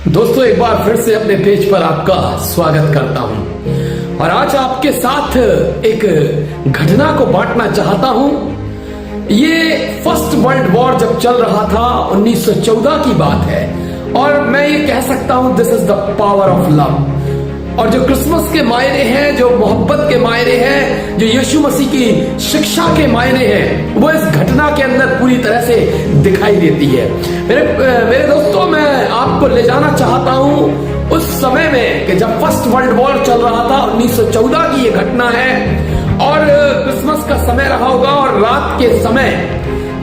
दोस्तों, एक बार फिर से अपने पेज पर आपका स्वागत करता हूं और आज आपके साथ एक घटना को बांटना चाहता हूं। ये फर्स्ट वर्ल्ड वॉर जब चल रहा था, 1914 की बात है और मैं ये कह सकता हूं this is the power of love. और जो क्रिसमस के मायने हैं, जो मोहब्बत के मायने हैं, जो यीशु मसीह की शिक्षा के मायने हैं, वो इस घटना के अंदर पूरी तरह से दिखाई देती है। मेरे दोस्तों, मैं आपको ले जाना चाहता हूं उस समय में कि जब फर्स्ट वर्ल्ड वॉर चल रहा था। 1914 की ये घटना है और क्रिसमस का समय रहा होगा और रात के समय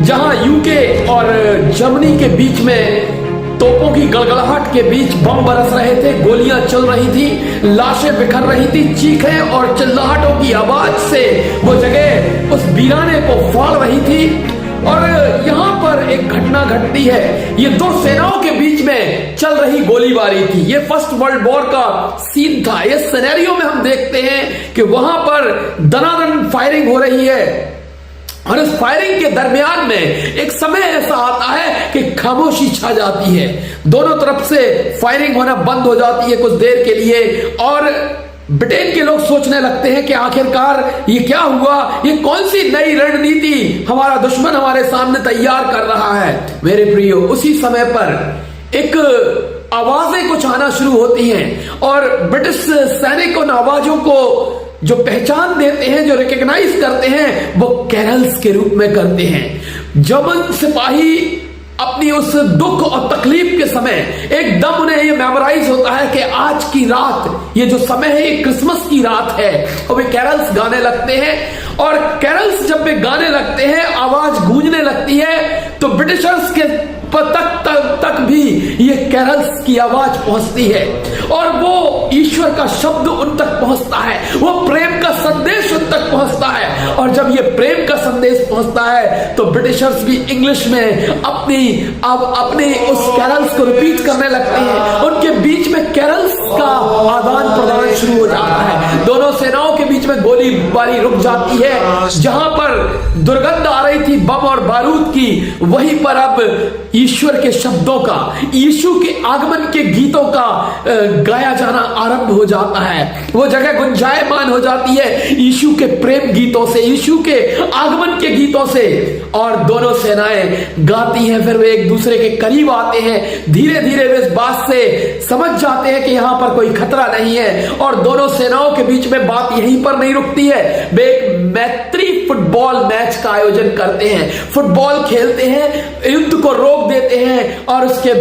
जहां यूके और जर्मनी के बीच में तोपों की गड़गड़ाहट के बीच बम बरस रहे थे, गोलियां चल रही थी, लाशें बिखर रही थी, चीखें और चिल्लाहटों की आवाज से वो जगह उस वीराने को फाड़ रही थी। और यहां पर एक घटना घटती है। ये दो सेनाओं के बीच में चल रही गोलीबारी थी। ये फर्स्ट वर्ल्ड वॉर का सीन था। इस सिनेरियो में हम देखते हैं कि वहां पर दनादन फायरिंग हो रही है और इस फायरिंग के दरमियान में एक समय ऐसा आता है कि खामोशी छा जाती है। दोनों तरफ से फायरिंग होना बंद हो जाती है कुछ देर के लिए और ब्रिटेन के लोग सोचने लगते हैं कि आखिरकार ये क्या हुआ, ये कौन सी नई रणनीति हमारा दुश्मन हमारे सामने तैयार कर रहा है। मेरे प्रियो, उसी समय पर एक आवाजें कुछ आना शुरू होती हैं और ब्रिटिश सैनिक उन आवाजों को जो पहचान देते हैं, जो रिकॉग्नाइज करते हैं, वो कैरल्स के रूप में करते हैं। जर्मन सिपाही अपनी उस दुख और तकलीफ के समय एकदम उन्हें ये मेमोराइज होता है कि आज की रात, ये जो समय है, ये क्रिसमस की रात है और वे कैरल्स गाने लगते हैं। और कैरल्स जब वे गाने लगते हैं, आवाज गूंजने लगती है, तो ब्रिटिशर्स के तक भी ये कैरल्स की आवाज पहुंचती है और वो ईश्वर का शब्द उन तक पहुंचता है, वो प्रेम का संदेश उन तक पहुंचता है। और जब ये प्रेम का संदेश पहुंचता है तो ब्रिटिशर्स भी इंग्लिश में अपने उस कैरल्स को रिपीट करने लगते हैं। उनके बीच में कैरल्स का आदान प्रदान शुरू हो जाता है। दोनों सेनाओं के बीच में गोलीबारी रुक जाती है। जहां पर दुर्गंध आ रही थी बम और बारूद की, वहीं पर अब ईश्वर के शब्दों का, यीशु के आगमन के गीतों का गाया जाना आरंभ हो जाता है। वो जगह गुंजायमान हो जाती है यीशु के प्रेम गीतों से, यीशु के आगमन के गीतों से। और दोनों सेनाएं गाती हैं, फिर वे एक दूसरे के करीब आते हैं। धीरे धीरे वे इस बात से समझ जाते हैं कि यहां पर कोई खतरा नहीं है और दोनों सेनाओं के बीच में बात यहीं पर नहीं रुकती है। वे एक मैत्री फुटबॉल मैच का आयोजन करते हैं, फुटबॉल खेलते हैं, युद्ध को रोक देते हैं और उसके बाद